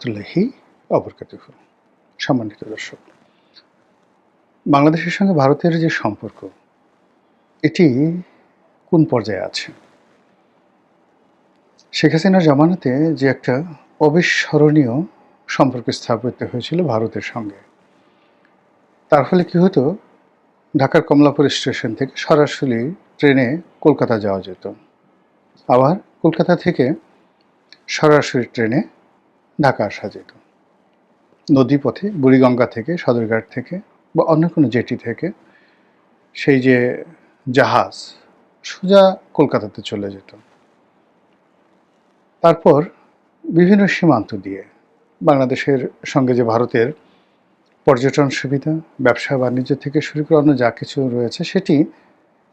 তুল্লাহি অবরকাতুহু। সম্মানিত দর্শক, বাংলাদেশের সঙ্গে ভারতের যে সম্পর্ক, এটি কোন পর্যায়ে আছে? শেখ হাসিনার জামানাতে যে একটা অবিস্মরণীয় সম্পর্ক স্থাপিত হয়েছিল ভারতের সঙ্গে, তার ফলে কি হতো, ঢাকার কমলাপুর স্টেশন থেকে সরাসরি ট্রেনে কলকাতা যাওয়া যেত, আবার কলকাতা থেকে সরাসরি ট্রেনে ঢাকা আসা যেত। নদীপথে বুড়িগঙ্গা থেকে, সদরঘাট থেকে বা অন্য কোনো জেটি থেকে সেই যে জাহাজ সোজা কলকাতাতে চলে যেত। তারপর বিভিন্ন সীমান্ত দিয়ে বাংলাদেশের সঙ্গে যে ভারতের পর্যটন সুবিধা, ব্যবসা বাণিজ্য থেকে শুরু করে অন্য যা কিছু রয়েছে, সেটি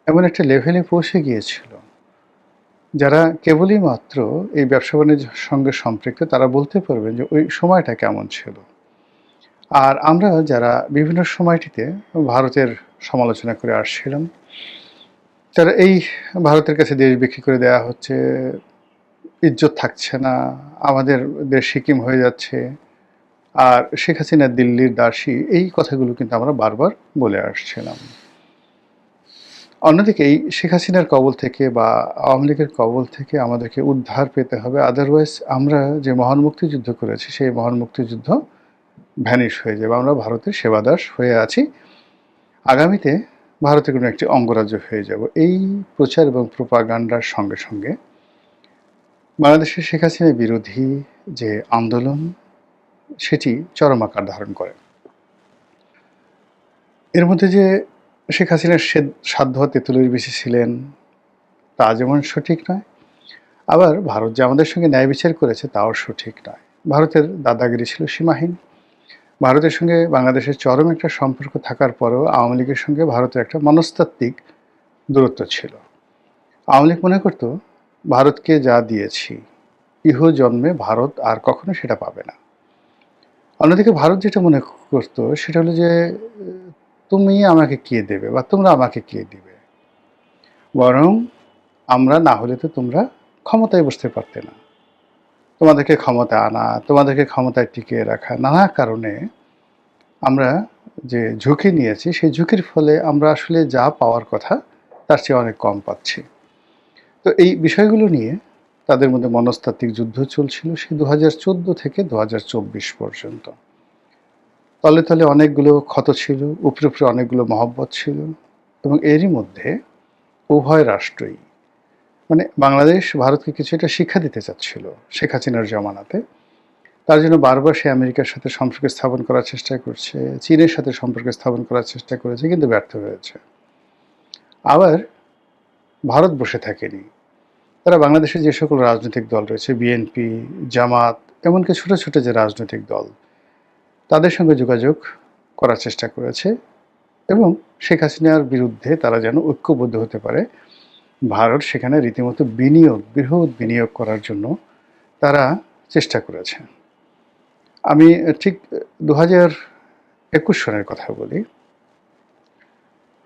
এমন একটা লেভেলে পৌঁছে গিয়েছিল, যারা কেবলই মাত্র এই ব্যবসা বাণিজ্যের সঙ্গে সম্পৃক্ত তারা বলতে পারবেন যে ওই সময়টা কেমন ছিল। আর আমরা যারা বিভিন্ন সময়টিতে ভারতের সমালোচনা করে আসছিলাম, তারা এই ভারতের কাছে দেশ বিক্রি করে দেওয়া হচ্ছে, ইজ্জত থাকছে না, আমাদের দেশ সিকিম হয়ে যাচ্ছে, আর শেখ হাসিনা দিল্লির দাসী, এই কথাগুলো কিন্তু আমরা বারবার বলে আসছিলাম। অন্যদিকে এই শেখ হাসিনার কবল থেকে বা আওয়ামী লীগের কবল থেকে আমাদেরকে উদ্ধার পেতে হবে, আদারওয়াইজ আমরা যে মহান মুক্তিযুদ্ধ করেছি সেই মহান মুক্তিযুদ্ধ ভ্যানিশ হয়ে যাবে, আমরা ভারতের সেবাদাস হয়ে আছি, আগামীতে ভারতের কোনো একটি অঙ্গরাজ্য হয়ে যাব। এই প্রচার এবং প্রোপাগান্ডার সঙ্গে সঙ্গে বাংলাদেশের শেখ হাসিনা বিরোধী যে আন্দোলন, সেটি চরম আকার ধারণ করে। এর মধ্যে যে শেখ হাসিনার সাধ্য তেঁতুলের বেশি ছিলেন, তা যেমন সঠিক নয়, আবার ভারত যে আমাদের সঙ্গে ন্যায় বিচার করেছে তাও সঠিক নয়। ভারতের দাদাগিরি ছিল সীমাহীন। ভারতের সঙ্গে বাংলাদেশের চরম একটা সম্পর্ক থাকার পরেও আওয়ামী লীগের সঙ্গে ভারতের একটা মনস্তাত্ত্বিক দূরত্ব ছিল। আওয়ামী লীগ মনে করত, ভারতকে যা দিয়েছি ইহ জন্মে ভারত আর কখনো সেটা পাবে না। অন্যদিকে ভারত যেটা মনে করতো সেটা হলো যে তুমি আমাকে কে দেবে বা তোমরা আমাকে কে দিবে, বরং আমরা না হলে তো তোমরা ক্ষমতায় বসতে পারতে না, তোমাদেরকে ক্ষমতা আনা, তোমাদেরকে ক্ষমতায় টিকিয়ে রাখা, নানা কারণে আমরা যে ঝুঁকি নিয়েছি, সেই ঝুঁকির ফলে আমরা আসলে যা পাওয়ার কথা তার চেয়ে অনেক কম পাচ্ছি। তো এই বিষয়গুলো নিয়ে তাদের মধ্যে মনস্তাত্ত্বিক যুদ্ধ চলছিল সেই 2014 থেকে 2024 পর্যন্ত। তলে তলে অনেকগুলো ক্ষত ছিল, উপরে উপরে অনেকগুলো মহব্বত ছিল, এবং এরই মধ্যে উভয় রাষ্ট্রই, মানে বাংলাদেশ ভারতকে কিছু একটা শিক্ষা দিতে চাচ্ছিল শেখ হাসিনার জামানাতে। তার জন্য বারবার সে আমেরিকার সাথে সম্পর্ক স্থাপন করার চেষ্টা করছে, চীনের সাথে সম্পর্ক স্থাপন করার চেষ্টা করেছে, কিন্তু ব্যর্থ হয়েছে। আবার ভারত বসে থাকেনি, তারা বাংলাদেশে যে সকল রাজনৈতিক দল রয়েছে, বিএনপি, জামাত, এমনকি ছোট ছোট যে রাজনৈতিক দল, তাদের সঙ্গে যোগাযোগ করার চেষ্টা করেছে, এবং শেখ হাসিনার বিরুদ্ধে তারা যেন ঐক্যবদ্ধ হতে পারে। ভারত সেখানে রীতিমতো বৃহৎ বিনিয়োগ করার জন্য তারা চেষ্টা করেছে। আমি ঠিক 2021 সনের কথা বলি।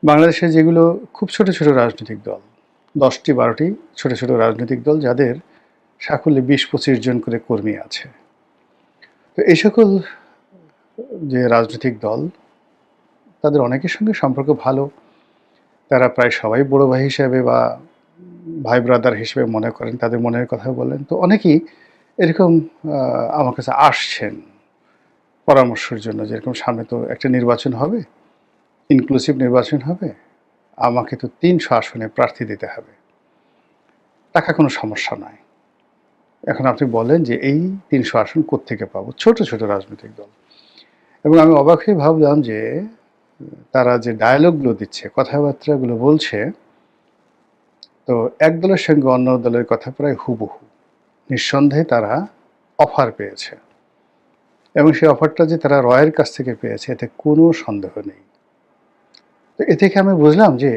বাংলাদেশে যেগুলো খুব ছোট ছোট রাজনৈতিক দল, 10-12টি ছোট ছোট রাজনৈতিক দল, যাদের সাকল্যে 20-25 জন করে কর্মী আছে, তো এই সকল যে রাজনৈতিক দল, তাদের অনেকের সঙ্গে সম্পর্ক ভালো, তারা প্রায় সবাই বড় ভাই হিসেবে বা ভাই ব্রাদার হিসেবে মনে করেন, তাদের মনের কথা বলেন। তো অনেকেই এরকম আমার কাছে আসছেন পরামর্শের জন্য, যেরকম সামনে তো একটা নির্বাচন হবে, ইনক্লুসিভ নির্বাচন হবে, আমাকে তো 300 আসনে প্রার্থী দিতে হবে, টাকা কোনো সমস্যা নয়। এখন আপনি বলেন যে এই 300 আসন কোত্থেকে পাবো? ছোট ছোট রাজনৈতিক দল। এবং আমি অবাক হয়ে ভাবলাম যে তারা যে ডায়ালগগুলো দিচ্ছে, কথাবার্তাগুলো বলছে, তো এক দলের সঙ্গে অন্য দলের কথা প্রায় হুবহু। নিঃসন্দেহে তারা অফার পেয়েছে, এবং সেই অফারটা যে তারা রয়ের কাছ থেকে পেয়েছে এতে কোনো সন্দেহ নেই। তো এ থেকে আমি বুঝলাম যে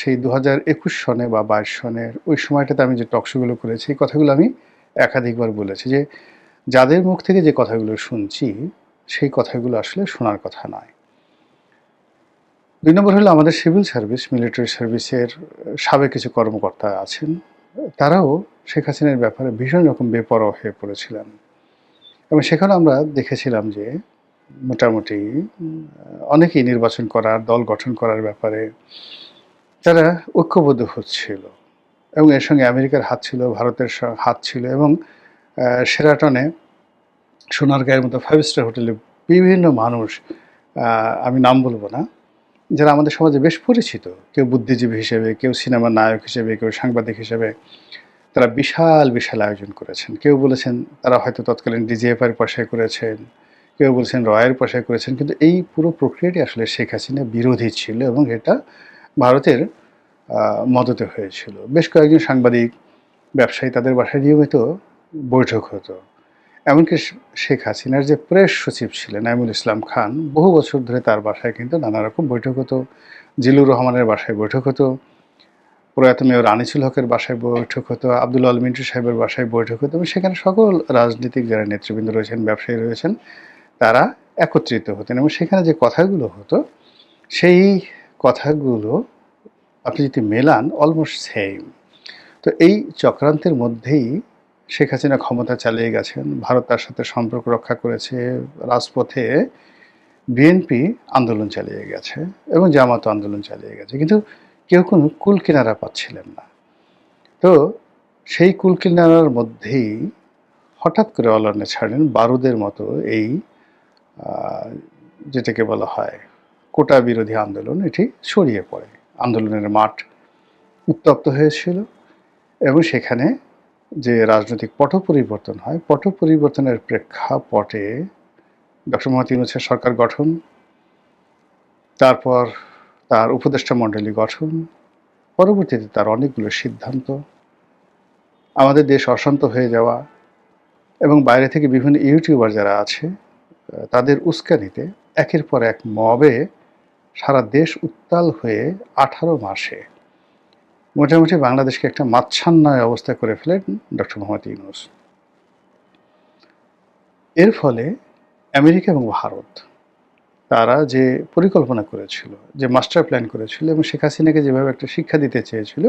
সেই 2021 সনে বা 22 সনের ওই সময়টাতে আমি যে টকশোগুলো করেছি, এই কথাগুলো আমি একাধিকবার বলেছি যে যাদের মুখ থেকে যে কথাগুলো শুনছি সেই কথাগুলো আসলে শোনার কথা নয়। 2 নম্বর হলো আমাদের সিভিল সার্ভিস, মিলিটারি সার্ভিসের সাবেক কিছু কর্মকর্তা আছেন, তারাও শেখ হাসিনার ব্যাপারে ভীষণ রকম বেপরোয়া হয়ে পড়েছিলেন, এবং সেখানে আমরা দেখেছিলাম যে মোটামুটি অনেকেই নির্বাচন করার, দল গঠন করার ব্যাপারে তারা ঐক্যবদ্ধ হচ্ছিল এবং এর সঙ্গে আমেরিকার হাত ছিল, ভারতের হাত ছিল এবং শেরাটনে সোনারগাঁয়ের মতো 5 স্টার হোটেলে বিভিন্ন মানুষ, আমি নাম বলব না, যারা আমাদের সমাজে বেশ পরিচিত, কেউ বুদ্ধিজীবী হিসেবে, কেউ সিনেমার নায়ক হিসেবে, কেউ সাংবাদিক হিসেবে, তারা বিশাল বিশাল আয়োজন করেছেন। কেউ বলেছেন তারা হয়তো তৎকালীন ডিজিএফআইয়ের পয়সায় করেছেন, কেউ বলছেন রয়ের পয়সায় করেছেন, কিন্তু এই পুরো প্রক্রিয়াটি আসলে শেখ হাসিনা বিরোধী ছিল এবং এটা ভারতের মদতে হয়েছিল। বেশ কয়েকজন সাংবাদিক, ব্যবসায়ী, তাদের বাসায় নিয়মিত বৈঠক হতো। এমনকি শেখ হাসিনার যে প্রেস সচিব ছিলেন নাইমুল ইসলাম খান, বহু বছর ধরে তার বাসায় কিন্তু নানা রকম বৈঠক হতো। জিল্লুর রহমানের বাসায় বৈঠক হতো, প্রয়াত মেয়র আনিসুল হকের বাসায় বৈঠক হতো, আব্দুল আল মিন্টু সাহেবের বাসায় বৈঠক হতো এবং সেখানে সকল রাজনীতিক যারা নেতৃবৃন্দ রয়েছেন, ব্যবসায়ী রয়েছেন, তারা একত্রিত হতেন এবং সেখানে যে কথাগুলো হতো সেই কথাগুলো আপনি যদি মেলান অলমোস্ট সেম। তো এই চক্রান্তের মধ্যেই শেখ হাসিনা ক্ষমতা চালিয়ে গেছেন, ভারত তার সাথে সম্পর্ক রক্ষা করেছে, রাজপথে বিএনপি আন্দোলন চালিয়ে গেছে এবং জামাত আন্দোলন চালিয়ে গেছে, কিন্তু কেউ কোনো কুল কিনারা পাচ্ছিলেন না। তো সেই কুল কিনারার মধ্যেই হঠাৎ করে অলান্নে ছাড়েন বারুদের মতো এই যেটাকে বলা হয় কোটা বিরোধী আন্দোলন, এটি ছড়িয়ে পড়ে। আন্দোলনের মাঠ উত্তপ্ত হয়েছিল এবং সেখানে যে রাজনৈতিক পট পরিবর্তন হয়, পট পরিবর্তনের প্রেক্ষাপটে ডক্টর মোহাম্মদ ইউনূসের সরকার গঠন, তারপর তার উপদেষ্টা মণ্ডলী গঠন, পরবর্তীতে তার অনেকগুলো সিদ্ধান্ত, আমাদের দেশ অশান্ত হয়ে যাওয়া এবং বাইরে থেকে বিভিন্ন ইউটিউবার যারা আছে তাদের উস্কানিতে একের পর এক মবে সারা দেশ উত্তাল হয়ে 18 মাসে মোটামুটি বাংলাদেশকে একটা মাচ্ছান্নয় অবস্থা করে ফেলেন ডক্টর মোহাম্মদ ইউনূস। এর ফলে আমেরিকা এবং ভারত তারা যে পরিকল্পনা করেছিল, যে মাস্টার প্ল্যান করেছিল এবং শেখ হাসিনাকে যেভাবে একটা শিক্ষা দিতে চেয়েছিল,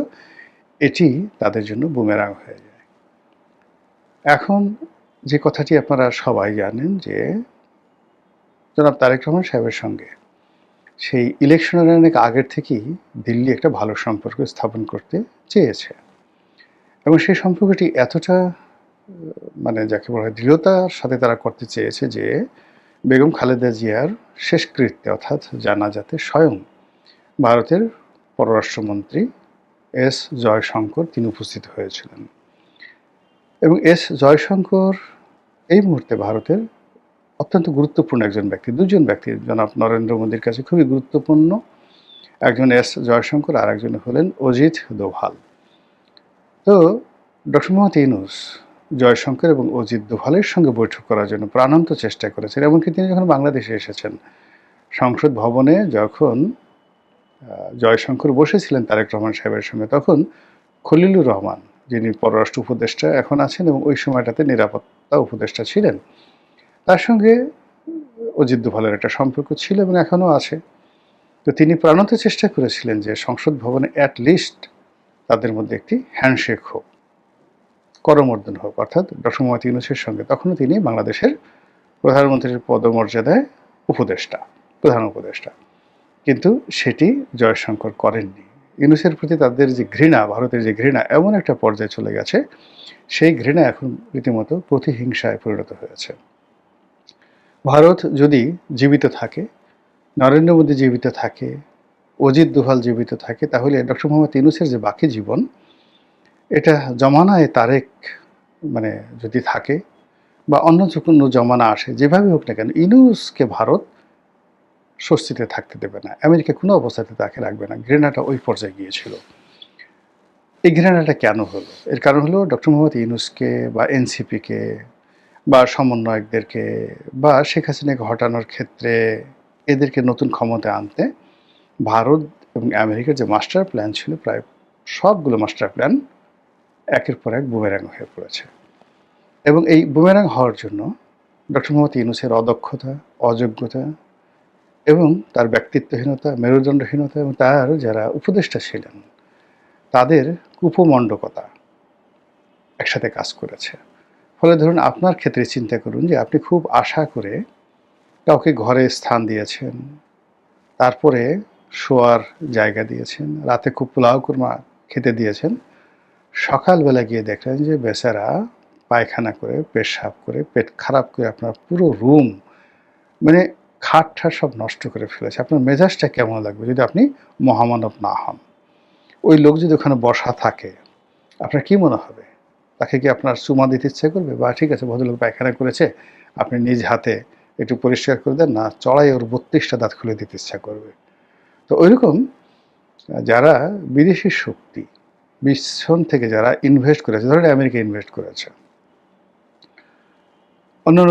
এটি তাদের জন্য বুমেরাং হয়ে যায়। এখন যে কথাটি আপনারা সবাই জানেন যে জনাব তারেক রহমান সাহেবের সঙ্গে সেই ইলেকশনের অনেক আগের থেকেই দিল্লি একটা ভালো সম্পর্ক স্থাপন করতে চেয়েছে এবং সেই সম্পর্কটি এতটা মানে যাকে বলা হয় দৃঢ়তার সাথে তারা করতে চেয়েছে যে বেগম খালেদা জিয়ার শেষকৃত্যে অর্থাৎ জানাজাতে স্বয়ং ভারতের পররাষ্ট্রমন্ত্রী এস জয়শঙ্কর তিনি উপস্থিত হয়েছিলেন এবং এস জয়শঙ্কর এই মুহূর্তে ভারতের অত্যন্ত গুরুত্বপূর্ণ একজন ব্যক্তি, দুজন ব্যক্তি জনাব নরেন্দ্র মোদীর কাছে খুবই গুরুত্বপূর্ণ, একজন এস জয়শঙ্কর আর একজন হলেন অজিত দোভাল। তো ডক্টর মোহাম্মদ ইউনূস জয়শঙ্কর এবং অজিত দোভালের সঙ্গে বৈঠক করার জন্য প্রাণান্ত চেষ্টা করেছেন। এমনকি তিনি যখন বাংলাদেশে এসেছেন, সংসদ ভবনে যখন জয়শঙ্কর বসেছিলেন তারেক রহমান সাহেবের সঙ্গে, তখন খলিলুর রহমান যিনি পররাষ্ট্র উপদেষ্টা এখন আছেন এবং ওই সময়টাতে নিরাপত্তা উপদেষ্টা ছিলেন, তার সঙ্গে অজিত দোভালের একটা সম্পর্ক ছিল এবং এখনও আছে। তো তিনি প্রাণান্ত চেষ্টা করেছিলেন যে সংসদ ভবনে অ্যাটলিস্ট তাদের মধ্যে একটি হ্যান্ডশেক হোক, করমর্দন হোক, অর্থাৎ ডক্টর মোহাম্মদ ইউনূসের সঙ্গে। তখনও তিনি বাংলাদেশের প্রধানমন্ত্রীর পদমর্যাদায় উপদেষ্টা, প্রধান উপদেষ্টা, কিন্তু সেটি জয়শঙ্কর করেননি। ইউনূসের প্রতি তাদের যে ঘৃণা, ভারতের যে ঘৃণা এমন একটা পর্যায়ে চলে গেছে, সেই ঘৃণা এখন রীতিমতো প্রতিহিংসায় পরিণত হয়েছে। ভারত যদি জীবিত থাকে, নরেন্দ্র মোদী জীবিত থাকে, অজিত দোভাল জীবিত থাকে, তাহলে ডক্টর মোহাম্মদ ইউনূসের যে বাকি জীবন, এটা জমানায় তারেক মানে যদি থাকে বা অন্য কোনো জমানা আসে, যেভাবে হোক না কেন ইউনূসকে ভারত স্বস্তিতে থাকতে দেবে না, আমেরিকা কোনো অবস্থাতে তাকে রাখবে না। ঘৃণাটা ওই পর্যায়ে গিয়েছিল। এই ঘৃণাটা কেন হলো? এর কারণ হলো ডক্টর মোহাম্মদ ইউনূসকে বা এনসিপিকে বা সমন্বয়কদেরকে বা শেখ হাসিনাকে হটানোর ক্ষেত্রে এদেরকে নতুন ক্ষমতায় আনতে ভারত এবং আমেরিকার যে মাস্টার প্ল্যান ছিল, প্রায় সবগুলো মাস্টার প্ল্যান একের পর এক বুমেরাং হয়ে পড়েছে এবং এই বুমেরাং হওয়ার জন্য ডক্টর মোহাম্মদ ইউনূসের অদক্ষতা, অযোগ্যতা এবং তার ব্যক্তিত্বহীনতা, মেরুদণ্ডহীনতা এবং তার যারা উপদেষ্টা ছিলেন তাদের কুপমণ্ডকতা একসাথে কাজ করেছে। ফলে ধরুন আপনার ক্ষেত্রে চিন্তা করুন যে আপনি খুব আশা করে কাউকে ঘরে স্থান দিয়েছেন, তারপরে শোয়ার জায়গা দিয়েছেন, রাতে খুব পোলাও কুরমা খেতে দিয়েছেন। সকালবেলা গিয়ে দেখলেন যে বেচারা পায়খানা করে, পেশাব করে, পেট খারাপ করে আপনার পুরো রুম মানে খাট-ঠাট সব নষ্ট করে ফেলেছে। আপনার মেজাজটা কেমন লাগবে যদি আপনি মহামানব না হন? ওই লোক যদি ওখানে বসা থাকে, আপনার কি মনে হবে? তাকে কি আপনার চুমা দিতে ইচ্ছে করবে? বা ঠিক আছে ভদ্রলোক পায়খানা করেছে, আপনি নিজ হাতে একটু পরিষ্কার করে দেন, না চড়াই ওর ৩২ টা দাঁত খুলে দিতে ইচ্ছা করবে। তো ঐরকম যারা বিদেশি শক্তি, পিছন থেকে যারা ইনভেস্ট করেছে, ধরেন আমেরিকা ইনভেস্ট করেছে। অন্যান্য